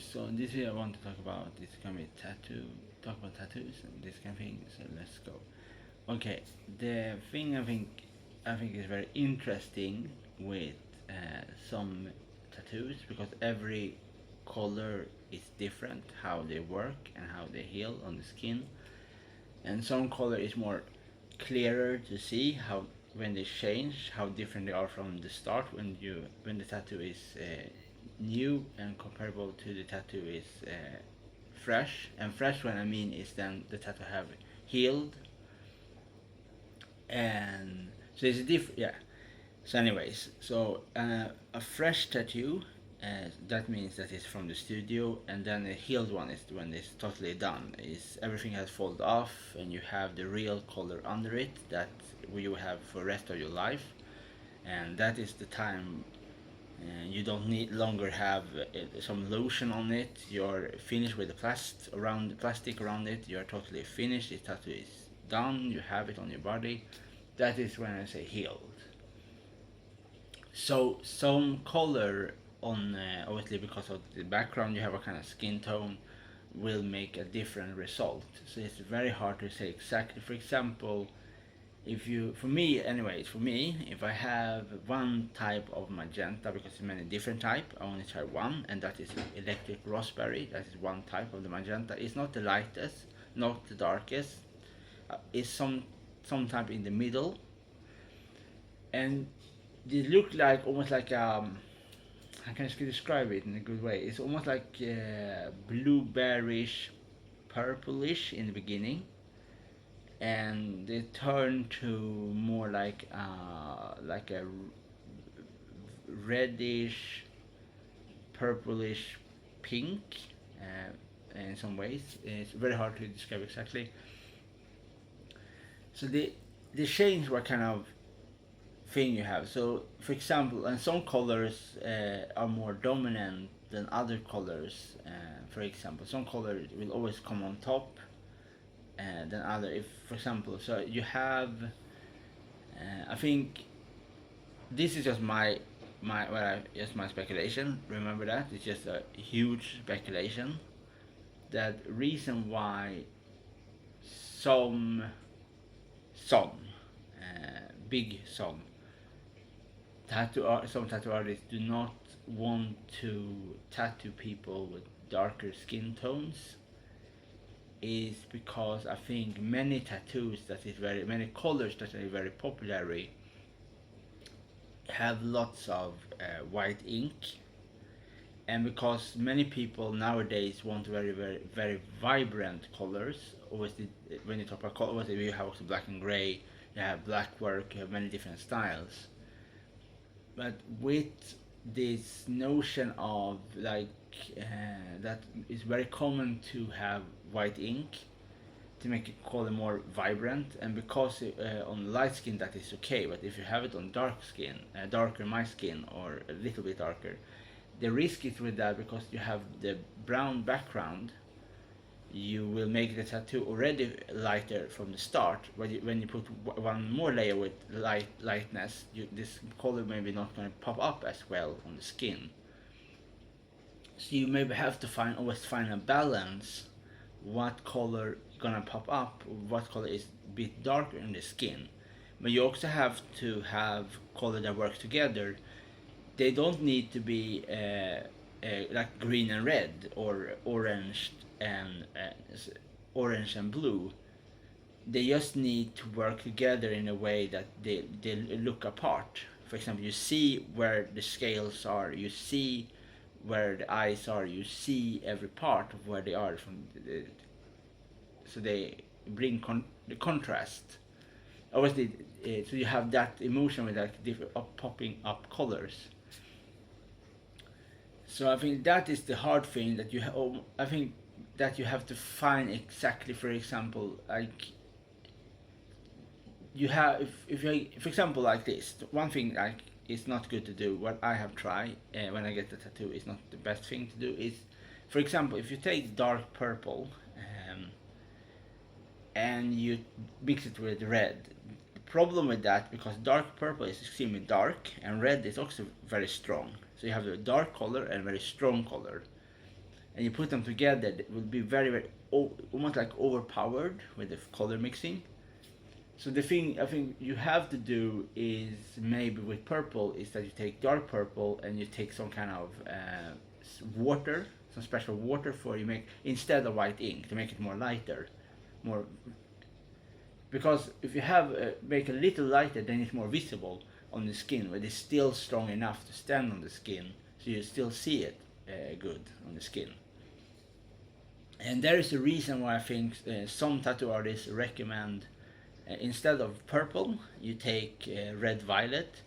so in this video I want to talk about this kind of talk about tattoos and this kind of thing. So let's go. Okay, the thing I think is very interesting with some tattoos because every color is different, how they work and how they heal on the skin, and some color is more clearer to see how when they change how different they are from the start when the tattoo is new and comparable to the tattoo is fresh. And fresh, what I mean is then the tattoo have healed, and so it's a yeah. So anyways, so a fresh tattoo, that means that it's from the studio, and then a healed one is when it's totally done. Is everything has fallen off, and you have the real color under it that you have for the rest of your life, and that is the time. You don't need longer have some lotion on it. You're finished with the plastic around it. You're totally finished. The tattoo is done. You have it on your body. That is when I say healed. So some color on obviously because of the background you have a kind of skin tone will make a different result. So it's very hard to say exactly. For example, if you for me anyways for me if I have one type of magenta, because there's many different type, I only try one, and that is electric raspberry. That is one type of the magenta. It's not the lightest, not the darkest. It's some type in the middle, and they look like almost like how can I describe it in a good way? It's almost like blueberryish, purplish in the beginning, and they turn to more like a reddish, purplish pink. In some ways, it's very hard to describe exactly. So they change what kind of thing you have. So, for example, and some colors are more dominant than other colors. For example, some colors will always come on top than other. If, for example, so you have, I think this is just just my speculation. Remember that it's just a huge speculation. That reason why some some big some tattoo artists do not want to tattoo people with darker skin tones is because I think many tattoos that is very many colors that are very popular have lots of white ink, and because many people nowadays want very vibrant colors. Obviously, when you talk about color, obviously you have also black and gray, you have black work, you have many different styles. But with this notion of that is very common to have white ink to make it color more vibrant, and because on light skin that is okay, but if you have it on dark skin, darker my skin or a little bit darker, the risk is with that because you have the brown background, you will make the tattoo already lighter from the start. When you put one more layer with lightness, this color maybe not going to pop up as well on the skin. So you maybe have to always find a balance. What color gonna pop up? What color is a bit darker in the skin? But you also have to have color that work together. They don't need to be like green and red or and orange and blue. They just need to work together in a way that they look apart. For example, you see where the scales are, you see where the eyes are, you see every part of where they are so they bring the contrast. Obviously, so you have that emotion with like different popping up colors. So I think that is the hard thing that you have. I think that you have to find exactly. For example, like you have if you, for example, like this. One thing like it's not good to do. What I have tried when I get the tattoo is not the best thing to do. Is, for example, if you take dark purple and you mix it with red. The problem with that, because dark purple is extremely dark and red is also very strong. So you have a dark color and very strong color. and you put them together, it will be very, very almost like overpowered with the color mixing. So the thing I think you have to do is maybe with purple is that you take dark purple and you take some kind of water, some special water for you make instead of white ink to make it more lighter, more, because if you have make a little lighter, then it's more visible on the skin, but it's still strong enough to stand on the skin, so you still see it good on the skin. And there is a reason why I think some tattoo artists recommend instead of purple you take red violet,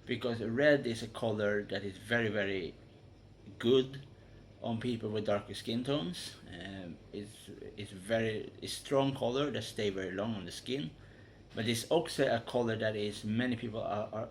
because red is a color that is very, very good on people with darker skin tones. It's strong color that stay very long on the skin, but it's also a color that is many people are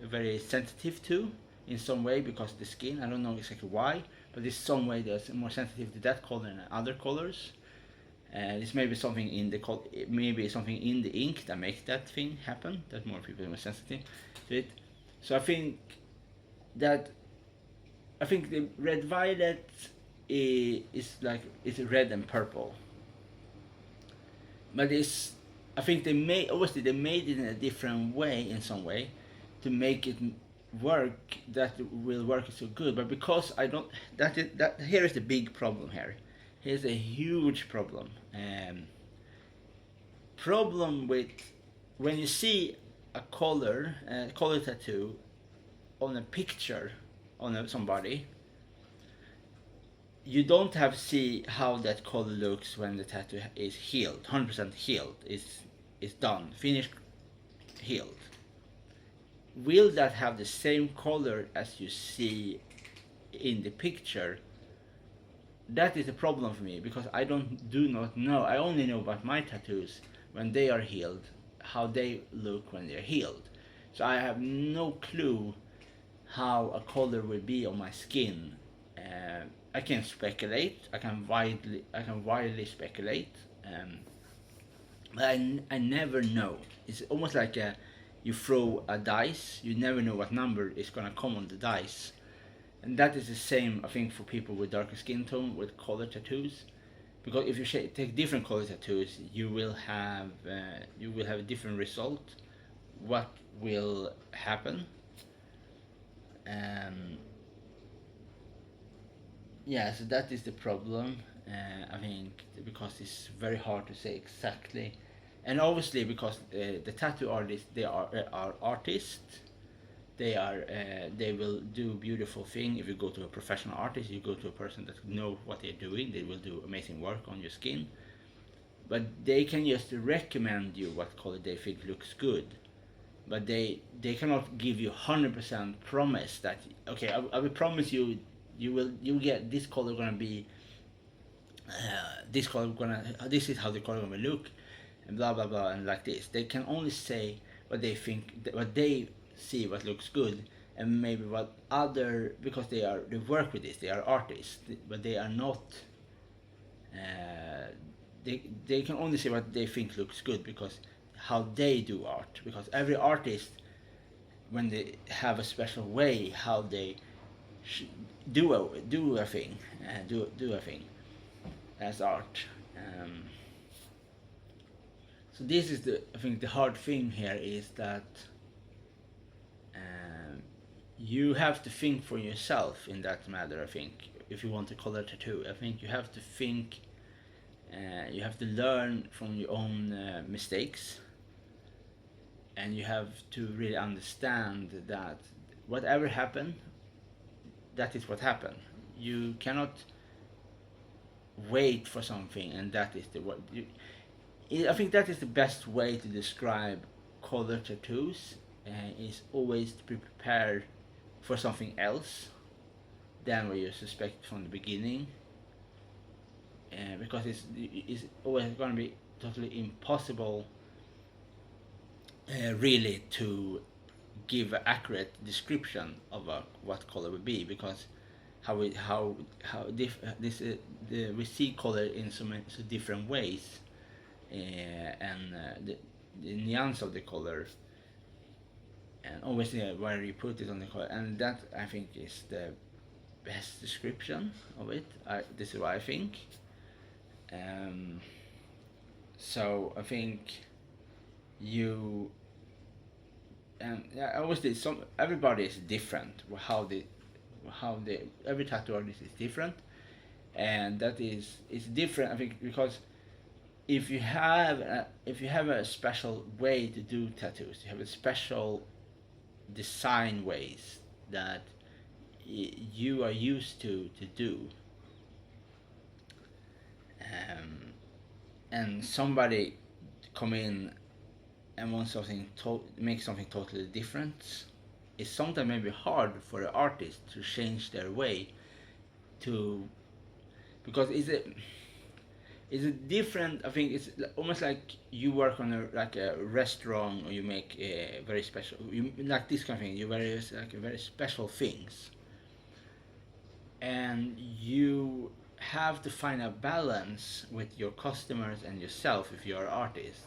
very sensitive to in some way because of the skin. I don't know exactly why, but there's some way that's more sensitive to that color than other colors. It's maybe something in the ink that makes that thing happen, that more people are more sensitive to it. So I think the red violet is like it's red and purple, but I think they made it in a different way in some way to make it work, that will work so good. But because I don't, that here is the big problem here. Here's a huge problem. Problem with when you see a color tattoo on a picture on somebody, you don't have to see how that color looks when the tattoo is healed, 100% healed, is done, finished, healed. Will that have the same color as you see in the picture? That is a problem for me, because I do not know. I only know about my tattoos when they are healed, how they look when they're healed. So I have no clue how a color will be on my skin. I can speculate. I can wildly speculate. But I never know. It's almost like you throw a dice. You never know what number is gonna come on the dice. And that is the same, I think, for people with darker skin tone with color tattoos, because if you take different color tattoos, you will have a different result. What will happen? Yeah, so that is the problem. I think because it's very hard to say exactly, and obviously because the tattoo artists, they are artists. They will do beautiful thing. If you go to a professional artist, you go to a person that knows what they're doing, they will do amazing work on your skin. But they can just recommend you what color they think looks good. But they cannot give you 100% promise that, okay, I will promise you you get this color gonna be this is how the color gonna look, and blah blah blah, and like this. They can only say what they think, what they see what looks good, and maybe what other, because they work with this, they are artists, but they are not they can only say what they think looks good because how they do art, because every artist, when they have a special way how they do a thing as art. So this is I think the hard thing here is that you have to think for yourself in that matter. I think if you want to color tattoo, I think you have to think, you have to learn from your own mistakes, and you have to really understand that whatever happened, that is what happened. You cannot wait for something, and that is I think that is the best way to describe color tattoos, is always to be prepared for something else than what you suspect from the beginning, because it's always going to be totally impossible really to give an accurate description of what color would be, because we see color in so different ways, and the nuance of the color, and obviously where you put it on the color, and that I think is best description of it. This is what I think. Um, so I think you yeah, obviously some everybody is different. How they every tattoo artist is different, and that is it's different. I think because if you have a special way to do tattoos, you have a special design ways that you are used to do, um, and somebody come in and want something make something totally different, it's sometimes maybe hard for the artist to change their way to because it's a different. I think it's almost like you work on a restaurant or you make a very special you like this kind of thing. You very like very special things, and you have to find a balance with your customers and yourself if you're an artist.